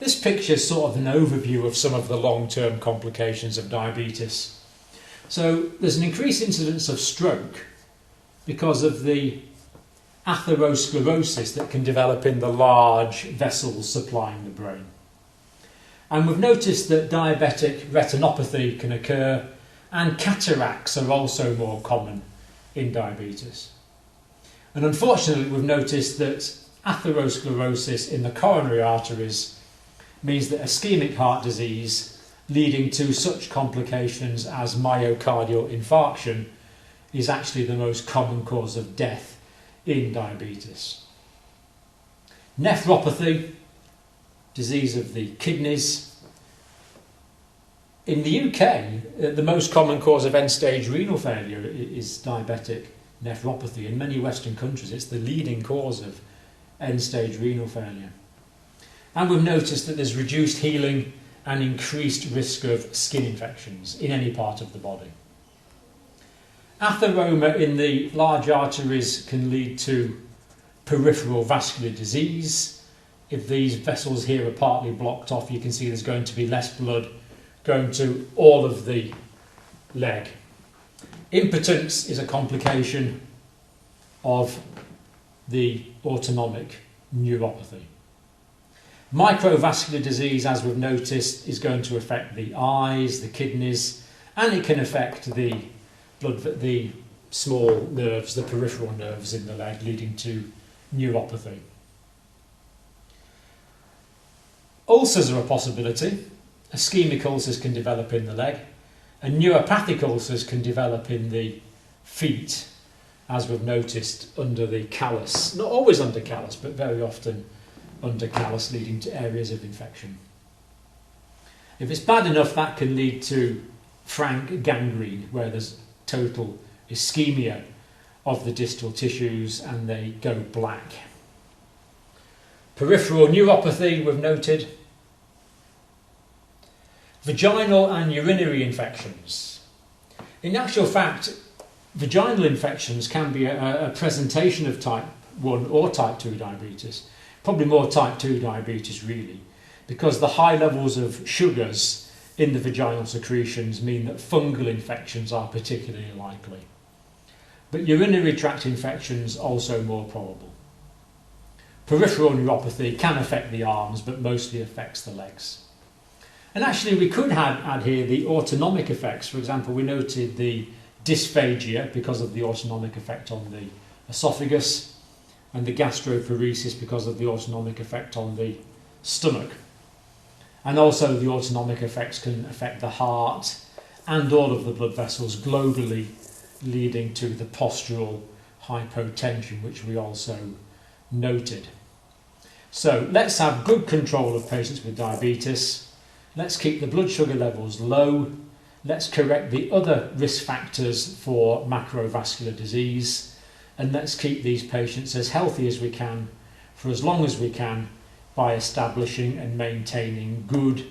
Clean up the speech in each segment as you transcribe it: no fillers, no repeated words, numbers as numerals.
This picture is sort of an overview of some of the long-term complications of diabetes. So there's an increased incidence of stroke because of the atherosclerosis that can develop in the large vessels supplying the brain. And we've noticed that diabetic retinopathy can occur, and cataracts are also more common in diabetes. And unfortunately, we've noticed that atherosclerosis in the coronary arteries means that ischemic heart disease leading to such complications as myocardial infarction is actually the most common cause of death in diabetes. Nephropathy, disease of the kidneys. In the UK, the most common cause of end-stage renal failure is diabetic nephropathy. In many Western countries, it's the leading cause of end-stage renal failure. And we've noticed that there's reduced healing and increased risk of skin infections in any part of the body. Atheroma in the large arteries can lead to peripheral vascular disease. If these vessels here are partly blocked off, you can see there's going to be less blood going to all of the leg. Impotence is a complication of the autonomic neuropathy. Microvascular disease, as we've noticed, is going to affect the eyes, the kidneys, and it can affect the small nerves, the peripheral nerves in the leg, leading to neuropathy. Ulcers are a possibility. Ischemic ulcers can develop in the leg, and neuropathic ulcers can develop in the feet, as we've noticed under the callus. Not always under callus, but very often under callus, leading to areas of infection. If it's bad enough, that can lead to frank gangrene, where there's total ischemia of the distal tissues and they go black. Peripheral neuropathy, we've noted. Vaginal and urinary infections. In actual fact, vaginal infections can be a presentation of type 1 or type 2 diabetes. Probably more type 2 diabetes really, because the high levels of sugars in the vaginal secretions mean that fungal infections are particularly likely. But urinary tract infections also more probable. Peripheral neuropathy can affect the arms, but mostly affects the legs. And actually we could add here the autonomic effects. For example, we noted the dysphagia because of the autonomic effect on the esophagus, and the gastroparesis because of the autonomic effect on the stomach. And also the autonomic effects can affect the heart and all of the blood vessels globally, leading to the postural hypotension, which we also noted. So let's have good control of patients with diabetes. Let's keep the blood sugar levels low. Let's correct the other risk factors for macrovascular disease. And let's keep these patients as healthy as we can for as long as we can by establishing and maintaining good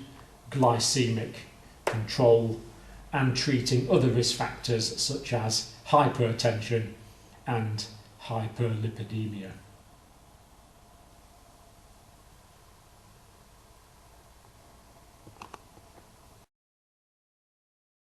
glycemic control and treating other risk factors such as hypertension and hyperlipidemia.